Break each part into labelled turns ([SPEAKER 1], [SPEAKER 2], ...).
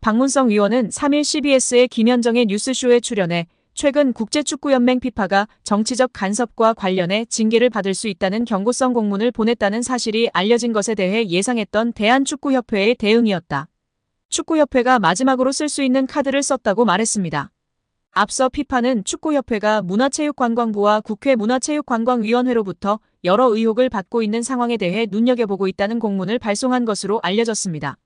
[SPEAKER 1] 박문성 위원은 3일 CBS의 김현정의 뉴스쇼에 출연해 최근 국제축구연맹 피파가 정치적 간섭과 관련해 징계를 받을 수 있다는 경고성 공문을 보냈다는 사실이 알려진 것에 대해 예상했던 대한축구협회의 대응이었다. 축구협회가 마지막으로 쓸 수 있는 카드를 썼다고 말했습니다. 앞서 피파는 축구협회가 문화체육관광부와 국회 문화체육관광위원회로부터 여러 의혹을 받고 있는 상황에 대해 눈여겨보고 있다는 공문을 발송한 것으로 알려졌습니다.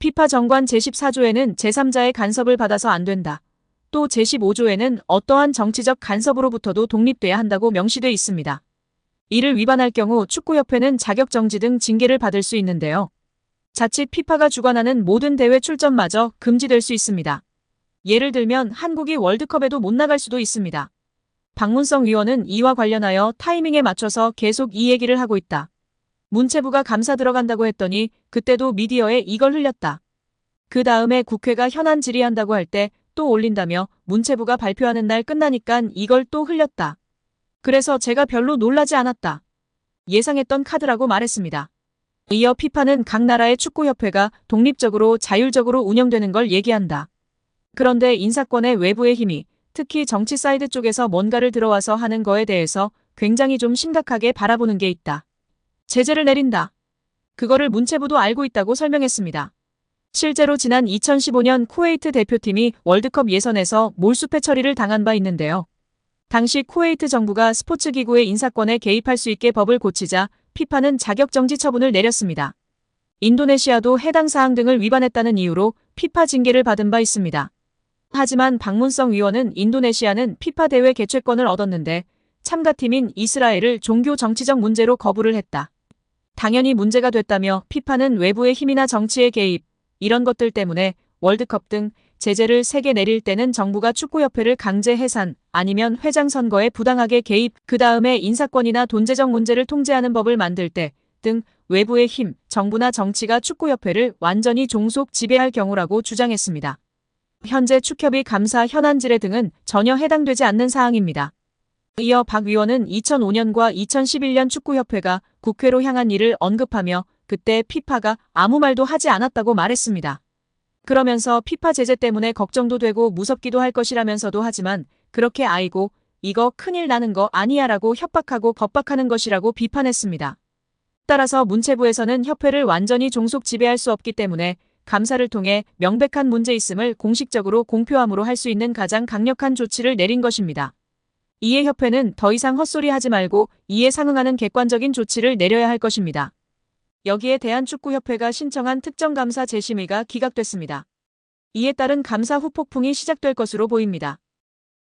[SPEAKER 1] 피파 정관 제14조에는 제3자의 간섭을 받아서 안 된다. 또 제15조에는 어떠한 정치적 간섭으로부터도 독립돼야 한다고 명시돼 있습니다. 이를 위반할 경우 축구협회는 자격정지 등 징계를 받을 수 있는데요. 자칫 피파가 주관하는 모든 대회 출전마저 금지될 수 있습니다. 예를 들면 한국이 월드컵에도 못 나갈 수도 있습니다. 박문성 위원은 이와 관련하여 타이밍에 맞춰서 계속 이 얘기를 하고 있다. 문체부가 감사 들어간다고 했더니 그때도 미디어에 이걸 흘렸다. 그 다음에 국회가 현안 질의한다고 할 때 또 올린다며 문체부가 발표하는 날 끝나니깐 이걸 또 흘렸다. 그래서 제가 별로 놀라지 않았다. 예상했던 카드라고 말했습니다. 이어 피파는 각 나라의 축구협회가 독립적으로 자율적으로 운영되는 걸 얘기한다. 그런데 인사권의 외부의 힘이 특히 정치 사이드 쪽에서 뭔가를 들어와서 하는 거에 대해서 굉장히 좀 심각하게 바라보는 게 있다. 제재를 내린다. 그거를 문체부도 알고 있다고 설명했습니다. 실제로 지난 2015년 쿠웨이트 대표팀이 월드컵 예선에서 몰수패 처리를 당한 바 있는데요. 당시 쿠웨이트 정부가 스포츠기구의 인사권에 개입할 수 있게 법을 고치자 피파는 자격정지 처분을 내렸습니다. 인도네시아도 해당 사항 등을 위반했다는 이유로 피파 징계를 받은 바 있습니다. 하지만 박문성 위원은 인도네시아는 피파 대회 개최권을 얻었는데 참가팀인 이스라엘을 종교 정치적 문제로 거부를 했다. 당연히 문제가 됐다며 피파는 외부의 힘이나 정치의 개입, 이런 것들 때문에 월드컵 등 제재를 3개 내릴 때는 정부가 축구협회를 강제 해산 아니면 회장 선거에 부당하게 개입, 그 다음에 인사권이나 돈재정 문제를 통제하는 법을 만들 때 등 외부의 힘, 정부나 정치가 축구협회를 완전히 종속 지배할 경우라고 주장했습니다. 현재 축협의 감사 현안 질의 등은 전혀 해당되지 않는 사항입니다. 이어 박 위원은 2005년과 2011년 축구협회가 국회로 향한 일을 언급하며 그때 피파가 아무 말도 하지 않았다고 말했습니다. 그러면서 피파 제재 때문에 걱정도 되고 무섭기도 할 것이라면서도 하지만 그렇게 아이고 이거 큰일 나는 거 아니야 라고 협박하고 겁박하는 것이라고 비판했습니다. 따라서 문체부에서는 협회를 완전히 종속 지배할 수 없기 때문에 감사를 통해 명백한 문제 있음을 공식적으로 공표함으로 할 수 있는 가장 강력한 조치를 내린 것입니다. 이에 협회는 더 이상 헛소리 하지 말고 이에 상응하는 객관적인 조치를 내려야 할 것입니다. 여기에 대한축구협회가 신청한 특정감사 재심의가 기각됐습니다. 이에 따른 감사 후폭풍이 시작될 것으로 보입니다.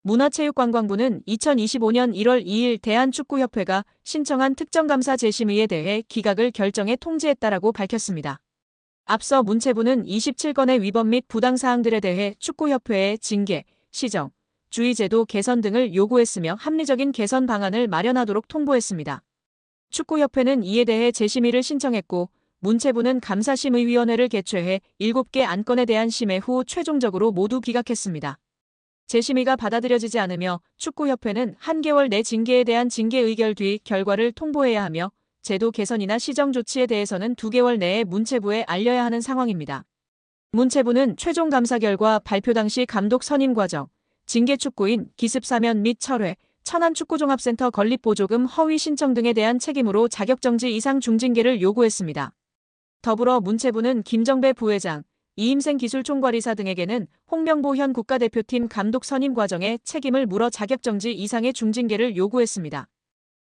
[SPEAKER 1] 문화체육관광부는 2025년 1월 2일 대한축구협회가 신청한 특정감사 재심의에 대해 기각을 결정해 통지했다라고 밝혔습니다. 앞서 문체부는 27건의 위법 및 부당사항들에 대해 축구협회에 징계, 시정, 주의제도 개선 등을 요구했으며 합리적인 개선 방안을 마련하도록 통보했습니다. 축구협회는 이에 대해 재심의를 신청했고 문체부는 감사심의위원회를 개최해 7개 안건에 대한 심의 후 최종적으로 모두 기각했습니다. 재심의가 받아들여지지 않으며 축구협회는 1개월 내 징계에 대한 징계 의결 뒤 결과를 통보해야 하며 제도 개선이나 시정 조치에 대해서는 2개월 내에 문체부에 알려야 하는 상황입니다. 문체부는 최종 감사 결과 발표 당시 감독 선임 과정, 징계 축구인 기습 사면 및 철회, 천안축구종합센터 건립보조금 허위 신청 등에 대한 책임으로 자격정지 이상 중징계를 요구했습니다. 더불어 문체부는 김정배 부회장, 이임생 기술총괄이사 등에게는 홍명보 현 국가대표팀 감독 선임 과정에 책임을 물어 자격정지 이상의 중징계를 요구했습니다.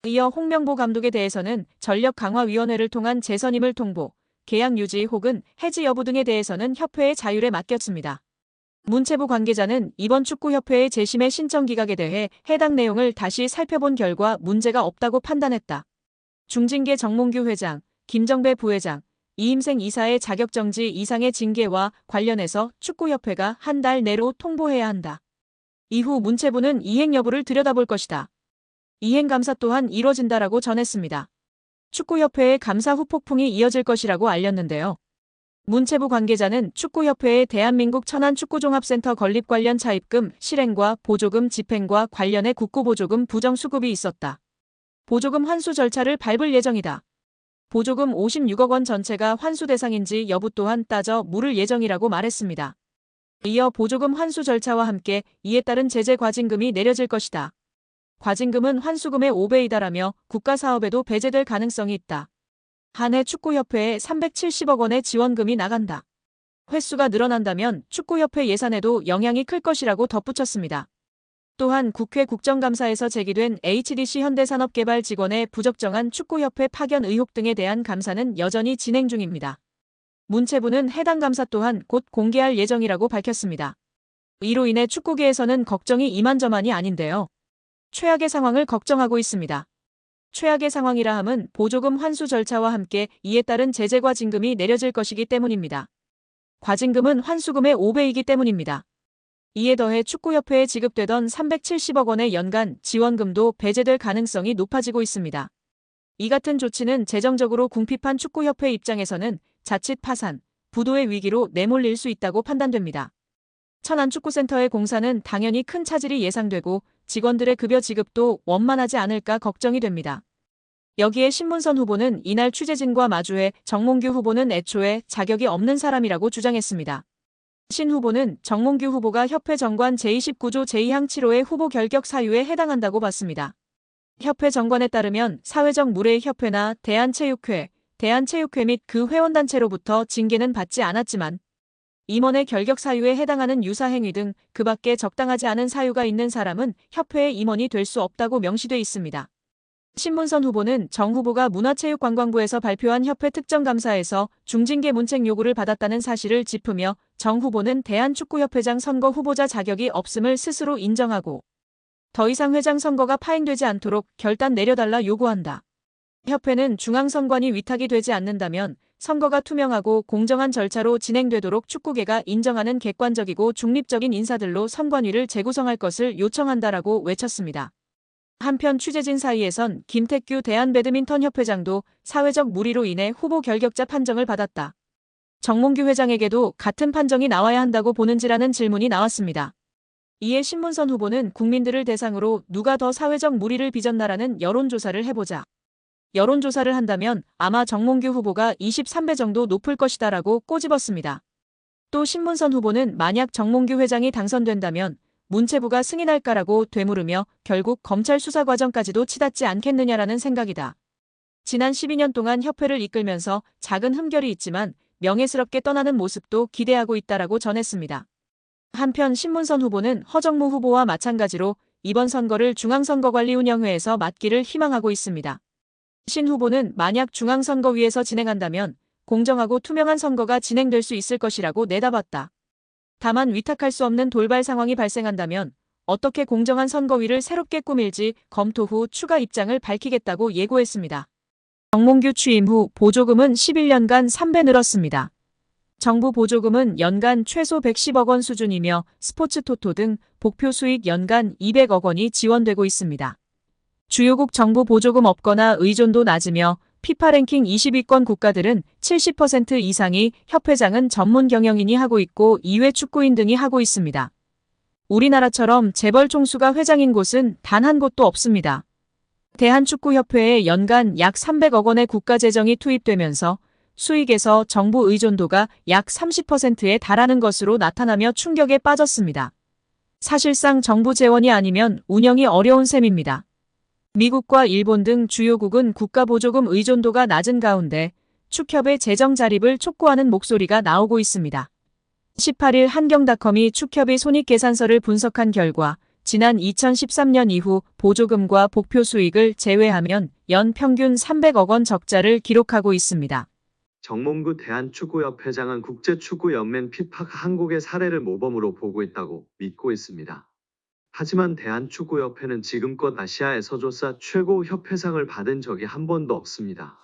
[SPEAKER 1] 이어 홍명보 감독에 대해서는 전력강화위원회를 통한 재선임을 통보, 계약 유지 혹은 해지 여부 등에 대해서는 협회의 자율에 맡겼습니다. 문체부 관계자는 이번 축구협회의 재심의 신청 기각에 대해 해당 내용을 다시 살펴본 결과 문제가 없다고 판단했다. 중징계 정몽규 회장, 김정배 부회장, 이임생 이사의 자격정지 이상의 징계와 관련해서 축구협회가 한 달 내로 통보해야 한다. 이후 문체부는 이행 여부를 들여다볼 것이다. 이행 감사 또한 이뤄진다라고 전했습니다. 축구협회의 감사 후폭풍이 이어질 것이라고 알렸는데요. 문체부 관계자는 축구협회의 대한민국 천안축구종합센터 건립 관련 차입금, 실행과 보조금 집행과 관련해 국고보조금 부정수급이 있었다. 보조금 환수 절차를 밟을 예정이다. 보조금 56억 원 전체가 환수 대상인지 여부 또한 따져 물을 예정이라고 말했습니다. 이어 보조금 환수 절차와 함께 이에 따른 제재 과징금이 내려질 것이다. 과징금은 환수금의 5배에 달하며 국가사업에도 배제될 가능성이 있다. 한 해 축구협회에 370억 원의 지원금이 나간다. 횟수가 늘어난다면 축구협회 예산에도 영향이 클 것이라고 덧붙였습니다. 또한 국회 국정감사에서 제기된 HDC 현대산업개발 직원의 부적정한 축구협회 파견 의혹 등에 대한 감사는 여전히 진행 중입니다. 문체부는 해당 감사 또한 곧 공개할 예정이라고 밝혔습니다. 이로 인해 축구계에서는 걱정이 이만저만이 아닌데요. 최악의 상황을 걱정하고 있습니다. 최악의 상황이라 함은 보조금 환수 절차와 함께 이에 따른 제재 과징금이 내려질 것이기 때문입니다. 과징금은 환수금의 5배이기 때문입니다. 이에 더해 축구협회에 지급되던 370억 원의 연간 지원금도 배제될 가능성이 높아지고 있습니다. 이 같은 조치는 재정적으로 궁핍한 축구협회 입장에서는 자칫 파산, 부도의 위기로 내몰릴 수 있다고 판단됩니다. 천안축구센터의 공사는 당연히 큰 차질이 예상되고 직원들의 급여 지급도 원만하지 않을까 걱정이 됩니다. 여기에 신문선 후보는 이날 취재진과 마주해 정몽규 후보는 애초에 자격이 없는 사람이라고 주장했습니다. 신 후보는 정몽규 후보가 협회 정관 제29조 제2항 7호의 후보 결격 사유에 해당한다고 봤습니다. 협회 정관에 따르면 사회적 무례협회나 대한체육회 및 그 회원단체로부터 징계는 받지 않았지만 임원의 결격 사유에 해당하는 유사 행위 등 그 밖에 적당하지 않은 사유가 있는 사람은 협회의 임원이 될 수 없다고 명시돼 있습니다. 신문선 후보는 정 후보가 문화체육관광부에서 발표한 협회 특정감사에서 중징계 문책 요구를 받았다는 사실을 짚으며 정 후보는 대한축구협회장 선거 후보자 자격이 없음을 스스로 인정하고 더 이상 회장 선거가 파행되지 않도록 결단 내려달라 요구한다. 협회는 중앙선관위 위탁이 되지 않는다면 선거가 투명하고 공정한 절차로 진행되도록 축구계가 인정하는 객관적이고 중립적인 인사들로 선관위를 재구성할 것을 요청한다라고 외쳤습니다. 한편 취재진 사이에선 김태규 대한배드민턴협회장도 사회적 무리로 인해 후보 결격자 판정을 받았다. 정몽규 회장에게도 같은 판정이 나와야 한다고 보는지라는 질문이 나왔습니다. 이에 신문선 후보는 국민들을 대상으로 누가 더 사회적 무리를 빚었나라는 여론조사를 해보자. 여론조사를 한다면 아마 정몽규 후보가 23배 정도 높을 것이다라고 꼬집었습니다. 또 신문선 후보는 만약 정몽규 회장이 당선된다면 문체부가 승인할까라고 되물으며 결국 검찰 수사 과정까지도 치닫지 않겠느냐라는 생각이다. 지난 12년 동안 협회를 이끌면서 작은 흠결이 있지만 명예스럽게 떠나는 모습도 기대하고 있다라고 전했습니다. 한편 신문선 후보는 허정무 후보와 마찬가지로 이번 선거를 중앙선거관리운영회에서 맡기를 희망하고 있습니다. 신 후보는 만약 중앙선거위에서 진행한다면 공정하고 투명한 선거가 진행될 수 있을 것이라고 내다봤다. 다만 위탁할 수 없는 돌발 상황이 발생한다면 어떻게 공정한 선거위를 새롭게 꾸밀지 검토 후 추가 입장을 밝히겠다고 예고했습니다. 정몽규 취임 후 보조금은 11년간 3배 늘었습니다. 정부 보조금은 연간 최소 110억 원 수준이며 스포츠 토토 등 복표 수익 연간 200억 원이 지원되고 있습니다. 주요국 정부 보조금 없거나 의존도 낮으며 피파 랭킹 20위권 국가들은 70% 이상이 협회장은 전문 경영인이 하고 있고 이외 축구인 등이 하고 있습니다. 우리나라처럼 재벌 총수가 회장인 곳은 단 한 곳도 없습니다. 대한축구협회에 연간 약 300억 원의 국가재정이 투입되면서 수익에서 정부 의존도가 약 30%에 달하는 것으로 나타나며 충격에 빠졌습니다. 사실상 정부 재원이 아니면 운영이 어려운 셈입니다. 미국과 일본 등 주요국은 국가보조금 의존도가 낮은 가운데 축협의 재정 자립을 촉구하는 목소리가 나오고 있습니다. 18일 한경닷컴이 축협의 손익계산서를 분석한 결과 지난 2013년 이후 보조금과 복표 수익을 제외하면 연 평균 300억 원 적자를 기록하고 있습니다.
[SPEAKER 2] 정몽규 대한축구협회장은 국제축구연맹 피파가 한국의 사례를 모범으로 보고 있다고 믿고 있습니다. 하지만 대한축구협회는 지금껏 아시아에서 최고 협회상을 받은 적이 한 번도 없습니다.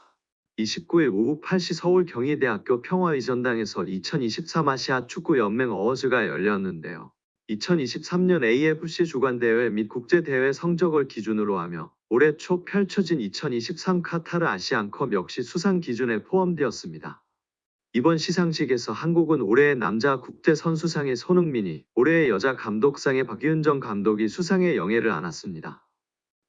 [SPEAKER 2] 29일 오후 8시 서울 경희대학교 평화의전당에서 2023 아시아 축구연맹 어워즈가 열렸는데요. 2023년 AFC 주관대회 및 국제대회 성적을 기준으로 하며 올해 초 펼쳐진 2023 카타르 아시안컵 역시 수상 기준에 포함되었습니다. 이번 시상식에서 한국은 올해의 남자 국제선수상의 손흥민이, 올해의 여자 감독상의 박윤정 감독이 수상의 영예를 안았습니다.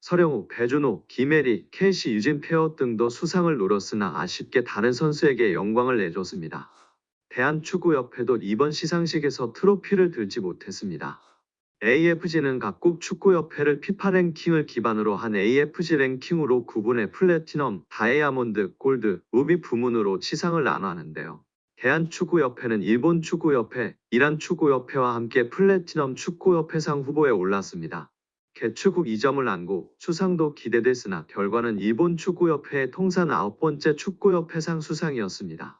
[SPEAKER 2] 서령우, 배준호, 김혜리, 케이시 유진 페어 등도 수상을 노렸으나 아쉽게 다른 선수에게 영광을 내줬습니다. 대한축구협회도 이번 시상식에서 트로피를 들지 못했습니다. AFG는 각국 축구협회를 피파 랭킹을 기반으로 한 AFG 랭킹으로 구분해 플래티넘, 다이아몬드, 골드, 루비 부문으로 시상을 나눠하는데요. 대한축구협회는 일본 축구협회, 이란 축구협회와 함께 플래티넘 축구협회상 후보에 올랐습니다. 개최국 2점을 안고 수상도 기대됐으나 결과는 일본 축구협회의 통산 9번째 축구협회상 수상이었습니다.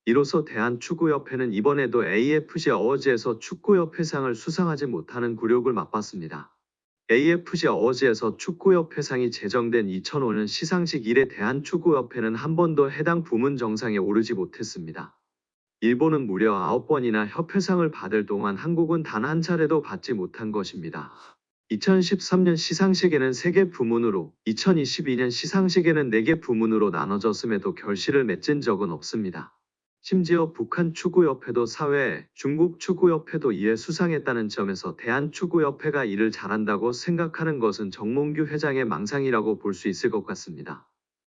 [SPEAKER 2] 이로써 대한축구협회는 이번에도 AFC 어워즈에서 축구협회상을 수상하지 못하는 굴욕을 맛봤습니다. AFC 어워즈에서 축구협회상이 제정된 2005년 시상식 이래 대한축구협회는 한 번도 해당 부문 정상에 오르지 못했습니다. 일본은 무려 9번이나 협회상을 받을 동안 한국은 단 한 차례도 받지 못한 것입니다. 2013년 시상식에는 3개 부문으로, 2022년 시상식에는 4개 부문으로 나눠졌음에도 결실을 맺은 적은 없습니다. 심지어 북한 축구협회도 사회에, 중국 축구협회도 이에 수상했다는 점에서 대한축구협회가 이를 잘한다고 생각하는 것은 정몽규 회장의 망상이라고 볼 수 있을 것 같습니다.